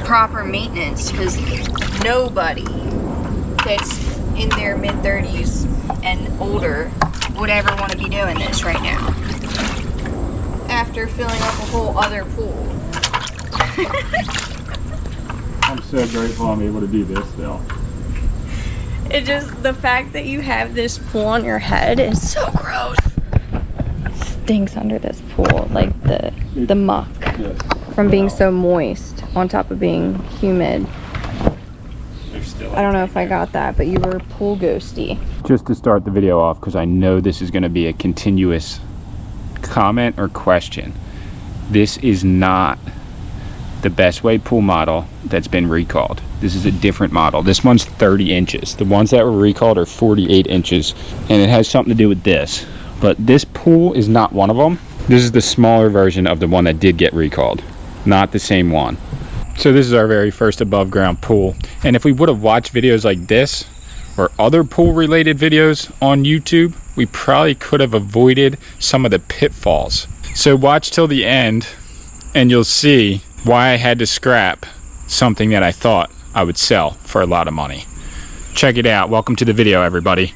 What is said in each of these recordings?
proper maintenance, because nobody that's in their mid-30s and older would ever want to be doing this right now after filling up a whole other pool. I'm so grateful I'm able to do this still. It just, the fact that you have this pool on your head is so gross. It stinks under this pool, like the muck from being so moist on top of being humid. I don't know if I got that, but you were pool ghosty. Just to start the video off, because I know this is going to be a continuous comment or question. This is not the Best Way pool model that's been recalled. This is a different model. This one's 30 inches. The ones that were recalled are 48 inches, and it has something to do with this. But this pool is not one of them. This is the smaller version of the one that did get recalled, not the same one. So this is our very first above ground pool, and if we would have watched videos like this or other pool related videos on YouTube, we probably could have avoided some of the pitfalls. So watch till the end and you'll see why I had to scrap something that I thought I would sell for a lot of money. Check it out. Welcome to the video, everybody.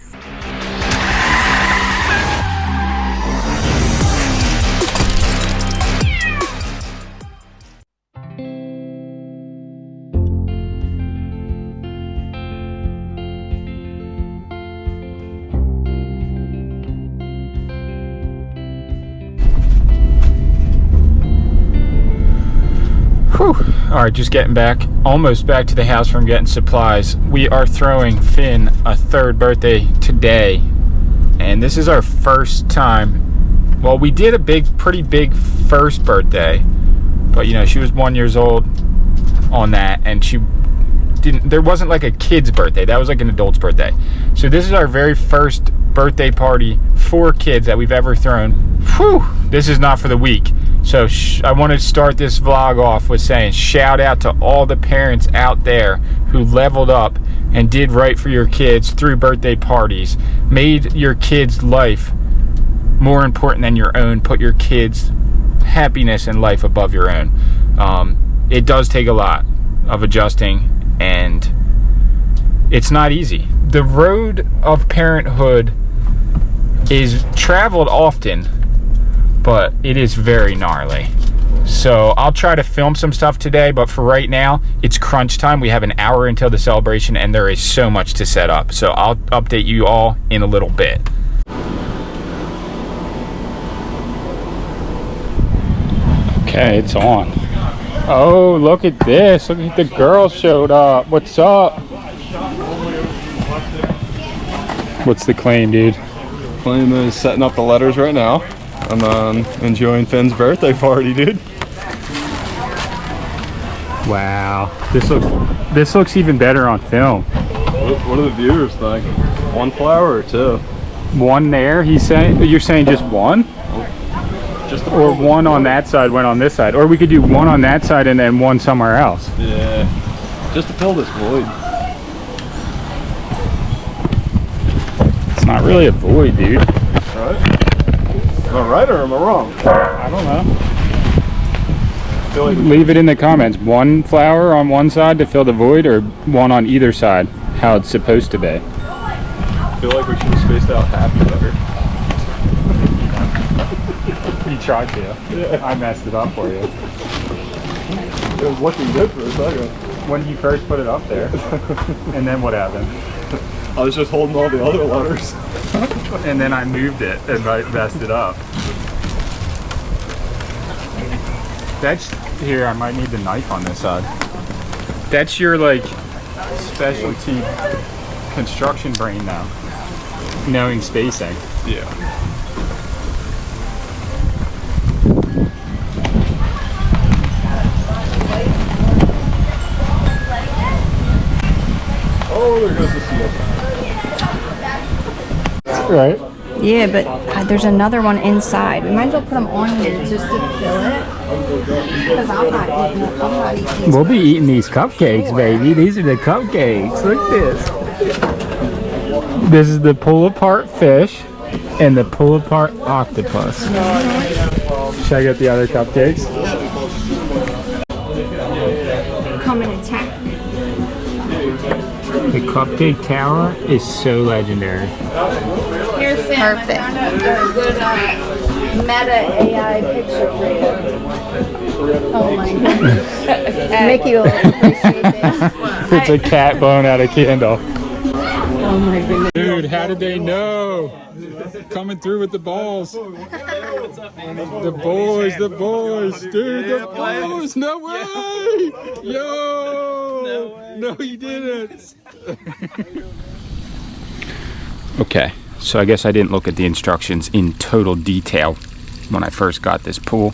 All right, just getting back, almost back to the house from getting supplies. We are throwing Finn a third birthday today, and this is our first time. Well, we did a pretty big first birthday, but you know, she was 1 year old on that, and there wasn't like a kid's birthday. That was like an adult's birthday. So this is our very first birthday party for kids that we've ever thrown. Whew, this is not for the weak. So I want to start this vlog off with saying shout out to all the parents out there who leveled up and did right for your kids through birthday parties, made your kids' life more important than your own, put your kids' happiness and life above your own. It does take a lot of adjusting, and it's not easy. The road of parenthood is traveled often, but it is very gnarly. So I'll try to film some stuff today, but for right now, it's crunch time. We have an hour until the celebration, and there is so much to set up. So I'll update you all in a little bit. Okay, it's on. Oh, look at this. Look at the girls showed up. What's up? What's the claim, dude? Claim is setting up the letters right now. I'm enjoying Finn's birthday party, dude. Wow, this looks even better on film. What do the viewers think? One flower or two? One there, he's saying. You're saying just one? Just or one on that side, one on this side. Or we could do one on that side and then one somewhere else. Yeah, just to fill this void. It's not really a void, dude. Right? Am I right or am I wrong? I don't know. I feel like Leave it in the comments. One flower on one side to fill the void, or one on either side, how it's supposed to be. I feel like we should have spaced out half better. You tried to. Yeah. I messed it up for you. It was looking good for a second. When you first put it up there. And then what happened? I was just holding all the other letters. And then I moved it and I messed it up. That's, here, I might need the knife on this side. That's your, like, specialty construction brain now. Knowing spacing. Yeah. Oh, there goes the seal. Right? Yeah, but there's another one inside. We might as well put them on here just to fill it. Because I'm not eating these. We'll be eating these cupcakes, baby. These are the cupcakes. Look at this. This is the pull-apart fish and the pull-apart octopus. Should I get the other cupcakes? Come come and attack me. The cupcake tower is so legendary. Here's Sam. Perfect. I found a good meta AI picture for you. Oh my goodness. Mickey will appreciate this. It's a cat blowing out a candle. Oh my goodness. Dude, how did they know? Coming through with the balls. The boys, dude, the boys. No way! Yo! No, you didn't. Okay, so I guess I didn't look at the instructions in total detail when we first got this pool.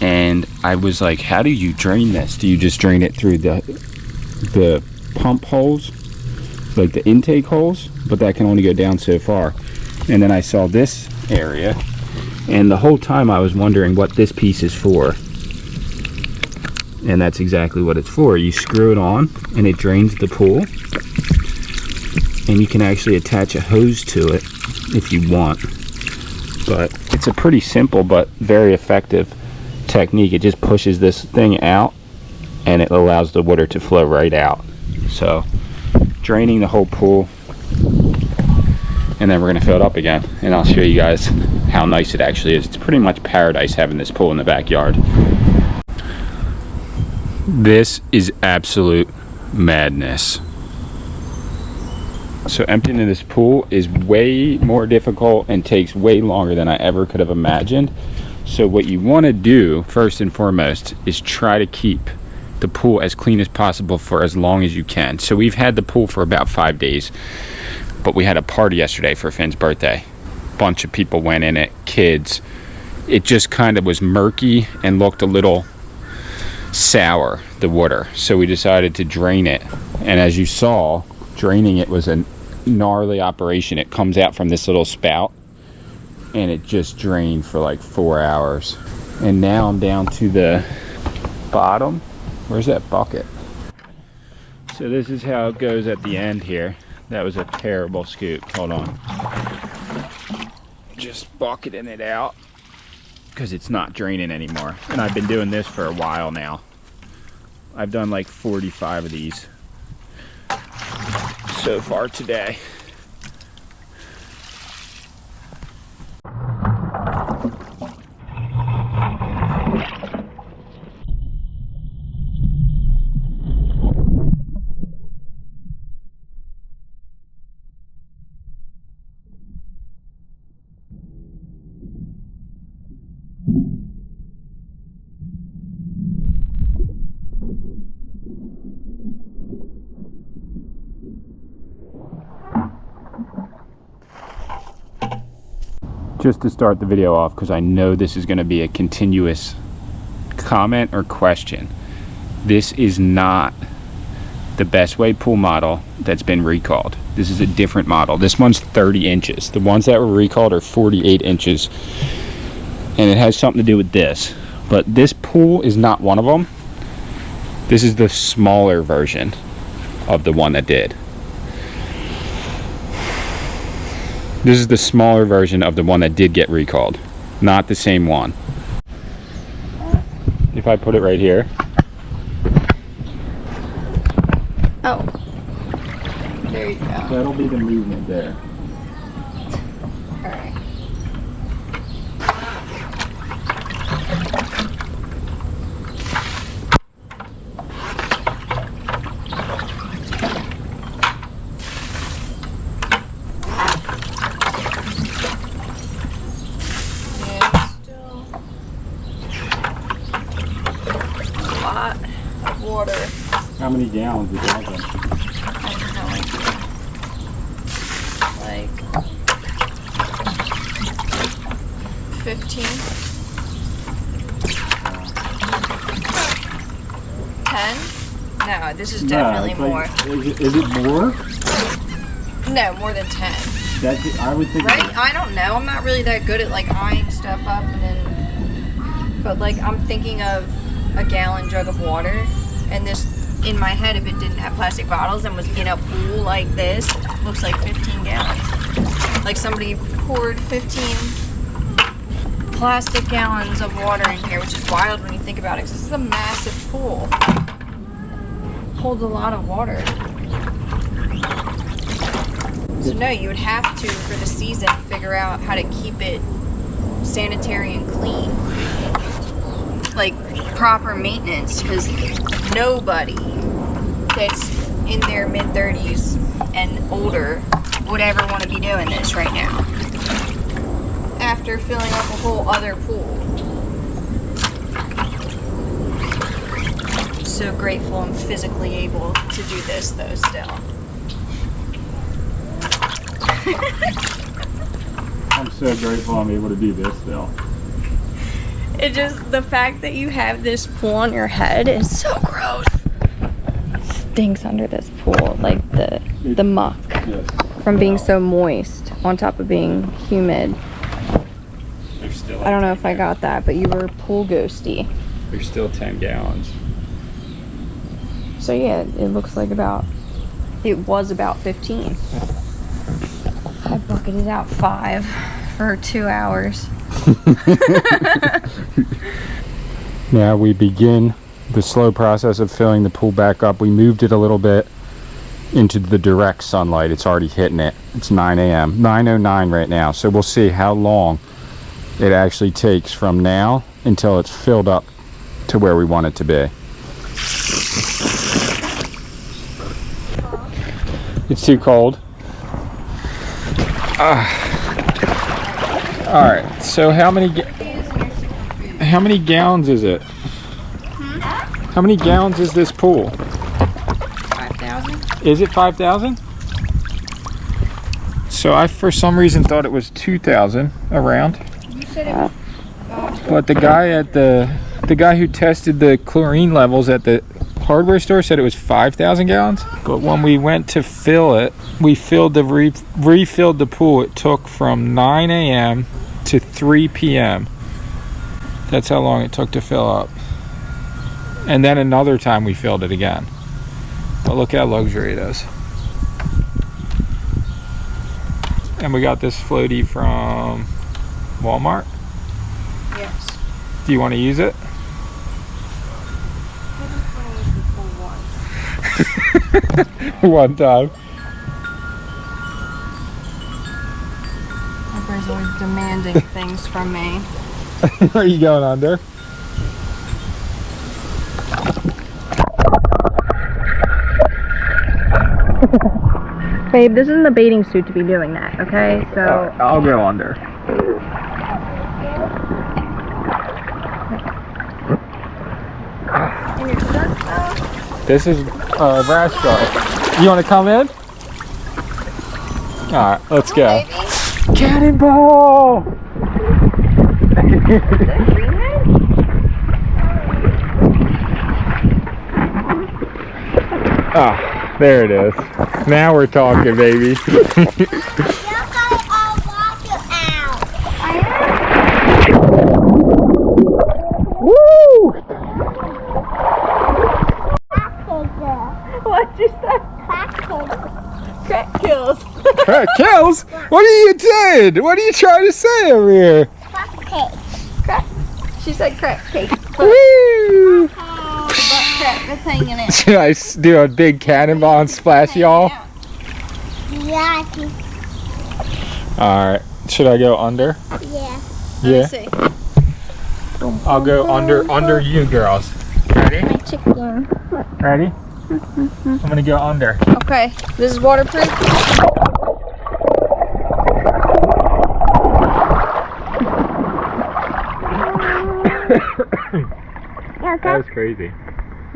And I was like, how do you drain this? Do you just drain it through the pump holes, like the intake holes? But that can only go down so far. And then I saw this area, and the whole time I was wondering what this piece is for. And that's exactly what it's for. You screw it on and it drains the pool, and you can actually attach a hose to it if you want. But it's a pretty simple but very effective technique. It just pushes this thing out and it allows the water to flow right out. So draining the whole pool, and then we're gonna fill it up again, and I'll show you guys how nice it actually is. It's pretty much paradise having this pool in the backyard. This is absolute madness. So emptying this pool is way more difficult and takes way longer than I ever could have imagined. So what you want to do first and foremost is try to keep the pool as clean as possible for as long as you can. So we've had the pool for about 5 days, but we had a party yesterday for Finn's birthday. Bunch of people went in it, kids. It just kind of was murky and looked a little sour, the water. So we decided to drain it, and as you saw, draining it was a gnarly operation. It comes out from this little spout, and it just drained for like 4 hours. And now I'm down to the bottom. Where's that bucket? So this is how it goes at the end here. That was a terrible scoop. Hold on. Just bucketing it out because it's not draining anymore. And I've been doing this for a while now. I've done like 45 of these so far today. Just to start the video off, because I know this is going to be a continuous comment or question, this is not the Best Way pool model that's been recalled. This is a different model. This one's 30 inches. The ones that were recalled are 48 inches, and it has something to do with this. But this pool is not one of them. This is the smaller version of the one that did. This is the smaller version of the one that did get recalled, not the same one. If I put it right here. Oh. There you go. That'll be the movement there. Alright. Water. How many gallons is that then? I have no idea. Like 15? 10? No, this is definitely more. Is it more? No, more than 10. I would think. Right? I don't know. I'm not really that good at like eyeing stuff up, and then, but like I'm thinking of a gallon jug of water, and this in my head, if it didn't have plastic bottles and was in a pool like this, looks like 15 gallons. Like somebody poured 15 plastic gallons of water in here, which is wild when you think about it, 'cause this is a massive pool. Holds a lot of water. So no, you would have to, for the season, figure out how to keep it sanitary and clean. Like proper maintenance, because nobody that's in their mid-30s and older would ever want to be doing this right now. After filling up a whole other pool. So grateful I'm physically able to do this though still. I'm so grateful I'm able to do this still. It just, the fact that you have this pool on your head is so gross. It stinks under this pool, like the muck from being so moist on top of being humid. I don't know if I got that, but you were pool ghosty. There's still 10 gallons. So yeah, it looks like it was about 15. I bucketed out 5 for 2 hours. Now we begin the slow process of filling the pool back up. We moved it a little bit into the direct sunlight. It's already hitting it. It's 9 a.m. 9:09 right now. So we'll see how long it actually takes from now until it's filled up to where we want it to be. It's too cold. All right. So how many gallons is it? How many gallons is this pool? 5,000. Is it 5,000? So I, for some reason, thought it was 2,000 around. You said it was. But the guy who tested the chlorine levels at the hardware store said it was 5,000 gallons. But when we went to fill it, we refilled the pool. It took from 9 a.m. to 3 p.m. That's how long it took to fill up. And then another time we filled it again. But look how luxury it is. And we got this floaty from Walmart. Yes. Do you want to use it? I just want to use the pool once. One time. Everybody's always demanding things from me. Are you going under? Babe, this isn't the bathing suit to be doing that, okay? So I'll go under. This is rash guard. You want to come in? All right, let's go. Cannonball! Ah, there it is. Now we're talking, baby. Woo! What'd you say? Crack kills. Crack kills? What are you doing? What are you trying to say over here? Crack. She said crack cake. Woo! Butt crack that's hanging in. Should I do a big cannonball and splash y'all? Yeah. Alright. Should I go under? Yeah. Yeah. See. I'll go under you girls. Ready? My chicken. Ready? I'm gonna go under. Okay. This is waterproof. That was crazy.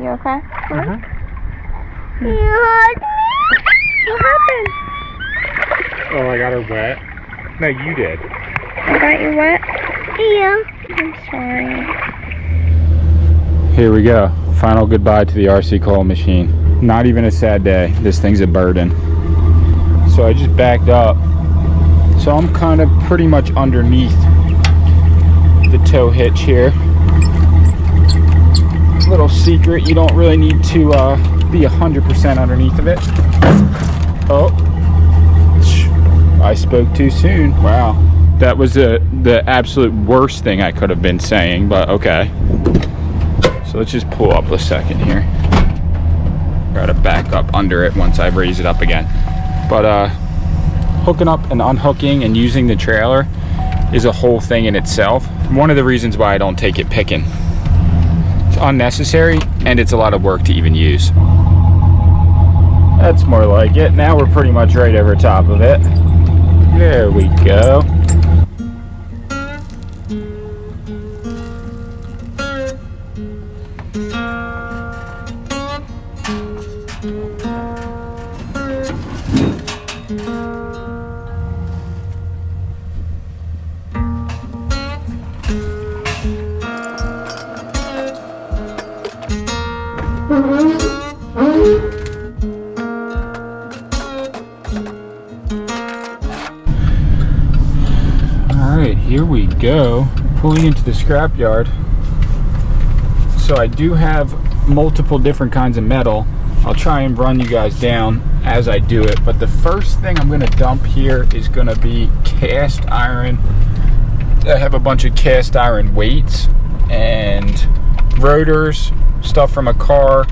You okay? You hurt me? What happened? Oh, I got her wet. No, you did. I got you wet? Yeah. I'm sorry. Here we go. Final goodbye to the RC coil machine. Not even a sad day. This thing's a burden. So I just backed up. So I'm kind of pretty much underneath the tow hitch here. Little secret, you don't really need to be 100% underneath of it. Oh, I spoke too soon. Wow, That was the absolute worst thing I could have been saying, but okay. So let's just pull up a second here. Try to back up under it once I raise it up again. But hooking up and unhooking and using the trailer is a whole thing in itself. One of the reasons why I don't take it picking. It's unnecessary and it's a lot of work to even use. That's more like it. Now we're pretty much right over top of it. There we go. Alright, here we go. Pulling into the scrapyard. So I do have multiple different kinds of metal. I'll try and run you guys down as I do it, but the first thing I'm going to dump here is going to be cast iron. I have a bunch of cast iron weights and rotors, stuff from a car.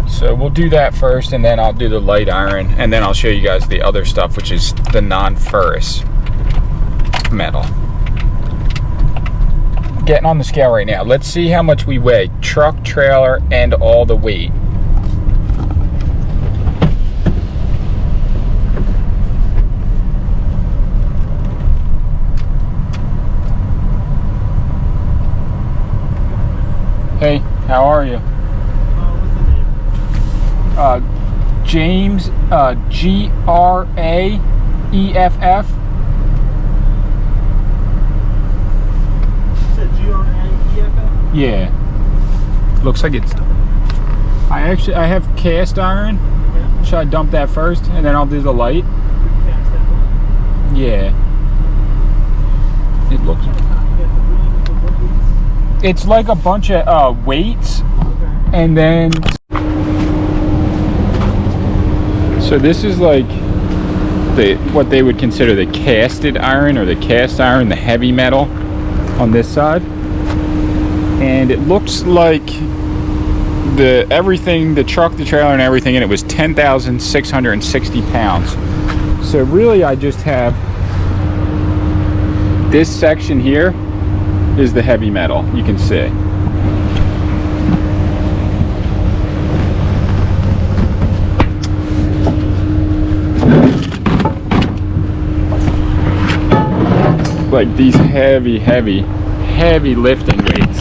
So we'll do that first, and then I'll do the light iron, and then I'll show you guys the other stuff, which is the non-ferrous metal. Getting on the scale right now. Let's see how much we weigh. Truck, trailer, and all the weight. Hey, how are you? What's the name? James, Graeff. You said Graeff? Yeah. Looks like it's... I have cast iron. Yeah. Should I dump that first and then I'll do the light? Cast that one. Yeah. It looks... It's like a bunch of weights, Okay. and then... So this is like what they would consider the casted iron, or the cast iron, the heavy metal on this side. And it looks like everything, the truck, the trailer, and everything, and it was 10,660 pounds. So really I just have this section here is the heavy metal, you can see. Like these heavy lifting weights.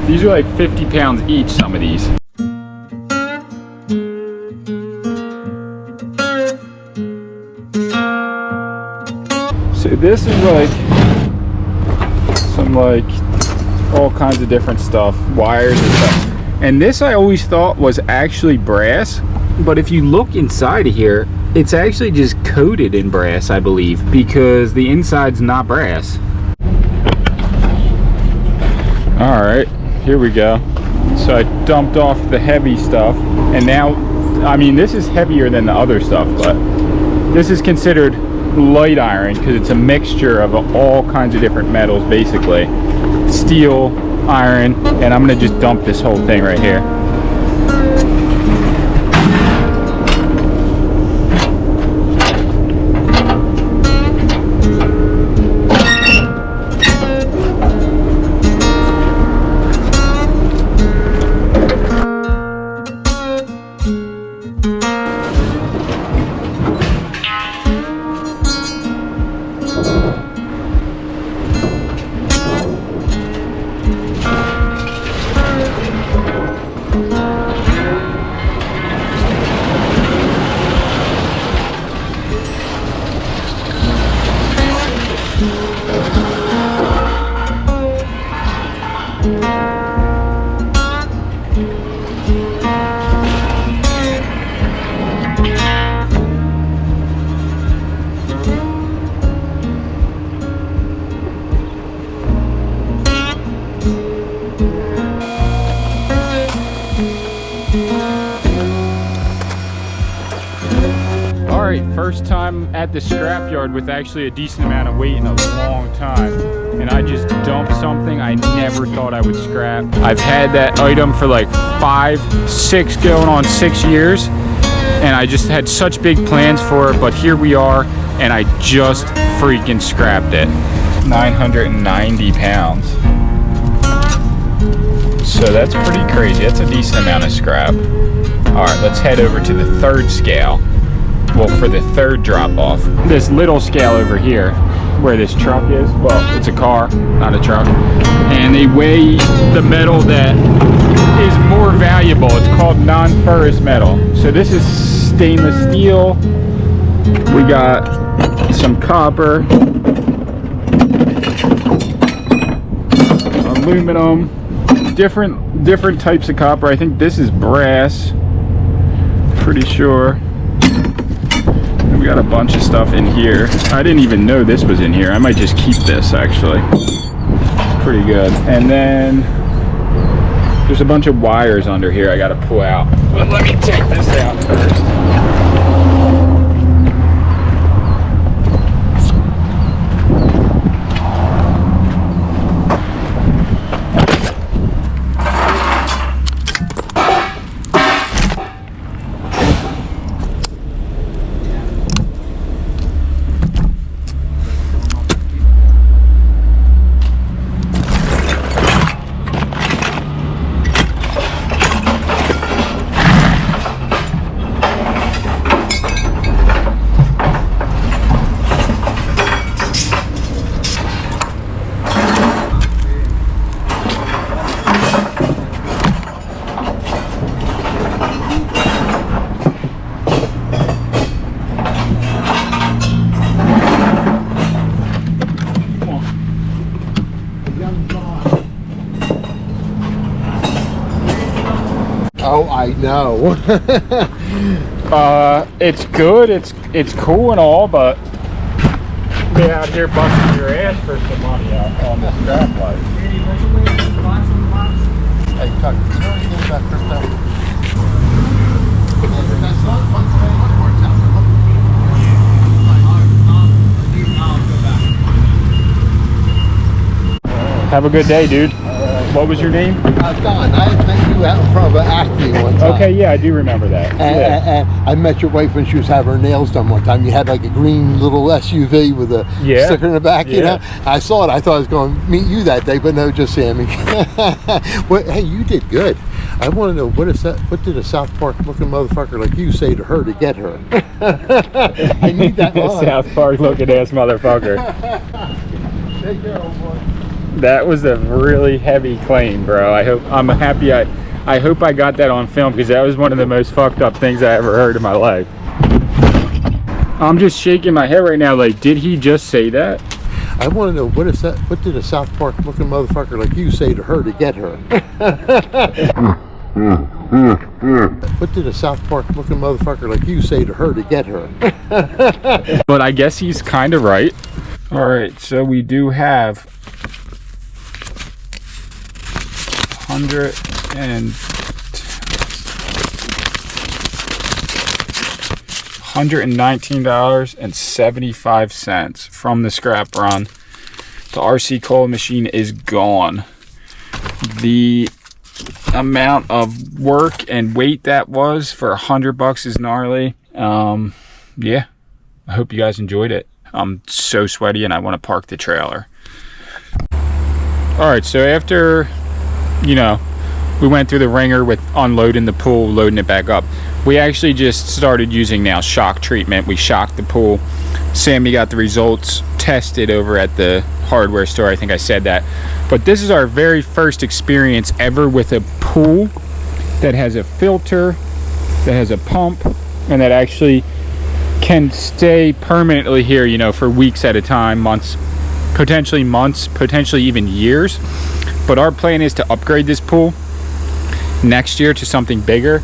These are like 50 pounds each, some of these. So this is like some all kinds of different stuff, wires and stuff. And this I always thought was actually brass, but if you look inside of here, it's actually just coated in brass, I believe, because the inside's not brass. All right, here we go. So I dumped off the heavy stuff, and now, I mean, this is heavier than the other stuff, but this is considered light iron because it's a mixture of all kinds of different metals, basically. Steel, iron, and I'm gonna just dump this whole thing right here. first time at the scrapyard with actually a decent amount of weight in a long time. And I just dumped something I never thought I would scrap. I've had that item for like 5, 6 going on 6 years. And I just had such big plans for it, but here we are, and I just freaking scrapped it. 990 pounds. So that's pretty crazy. That's a decent amount of scrap. All right, let's head over to the third scale. Well, for the third drop off. This little scale over here, where this truck is, well, it's a car, not a truck. And they weigh the metal that is more valuable. It's called non-ferrous metal. So this is stainless steel. We got some copper, aluminum, different types of copper. I think this is brass, pretty sure. And we got a bunch of stuff in here. I didn't even know this was in here. I might just keep this actually. Pretty good. And then there's a bunch of wires under here I gotta pull out. But let me take this out first. Oh, I know. It's good, it's cool and all, but be out here busting your ass for some money out on the scrap light. Hey, Tuck, you know anything about crypto? Have a good day, dude. What was your name? Don. I had met you out in front of an Acme one time. Okay, yeah, I do remember that. And I met your wife when she was having her nails done one time. You had like a green little SUV with a sticker in the back, you know? I saw it. I thought I was going to meet you that day, but no, just Sammy. Well, hey, you did good. I want to know, what did a South Park looking motherfucker like you say to her to get her? I need that line. South Park looking ass motherfucker. Take care, old boy. That was a really heavy claim, bro. I'm happy I hope I got that on film, because that was one of the most fucked up things I ever heard in my life. I'm just shaking my head right now, like, did he just say that? I want to know, what did a South Park looking motherfucker like you say to her to get her? What did a South Park looking motherfucker like you say to her to get her? But I guess he's kind of right. All right, so we do have $119.75 from the scrap run. The RC coal machine is gone. The amount of work and weight that was for $100 is gnarly. Yeah, I hope you guys enjoyed it. I'm so sweaty and I want to park the trailer. All right, so after, you know, we went through the ringer with unloading the pool, loading it back up, we actually just started using now shock treatment. We shocked the pool. Sammy got the results tested over at the hardware store. I think I said that. But this is our very first experience ever with a pool that has a filter, that has a pump, and that actually can stay permanently here, you know, for weeks at a time, months, potentially even years. But our plan is to upgrade this pool next year to something bigger.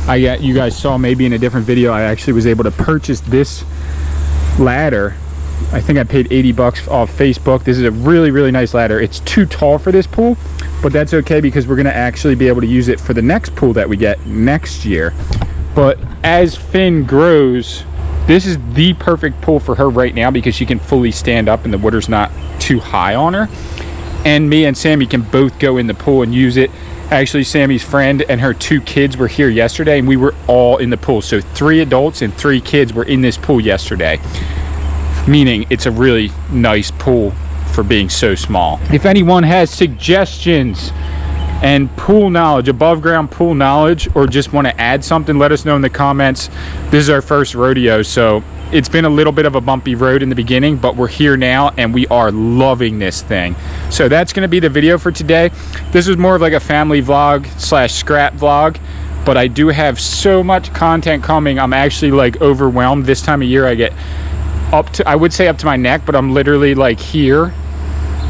You guys saw maybe in a different video, I actually was able to purchase this ladder. I think I paid $80 off Facebook. This is a really, really nice ladder. It's too tall for this pool, but that's okay, because we're gonna actually be able to use it for the next pool that we get next year. But as Finn grows This is the perfect pool for her right now because she can fully stand up and the water's not too high on her. And me and Sammy can both go in the pool and use it. Actually, Sammy's friend and her 2 kids were here yesterday and we were all in the pool. So 3 adults and 3 kids were in this pool yesterday. Meaning it's a really nice pool for being so small. If anyone has suggestions and pool knowledge, above ground pool knowledge, or just want to add something, let us know in the comments. This is our first rodeo, so it's been a little bit of a bumpy road in the beginning, but we're here now and we are loving this thing. So that's going to be the video for today. This was more of like a family vlog / scrap vlog, but I do have so much content coming. I'm actually like overwhelmed. This time of year I get up to, I would say up to my neck, but I'm literally like here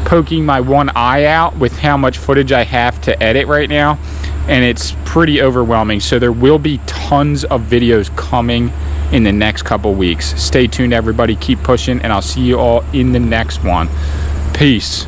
poking my one eye out with how much footage I have to edit right now, and it's pretty overwhelming. So there will be tons of videos coming in the next couple weeks. Stay tuned, everybody. Keep pushing, and I'll see you all in the next one. Peace.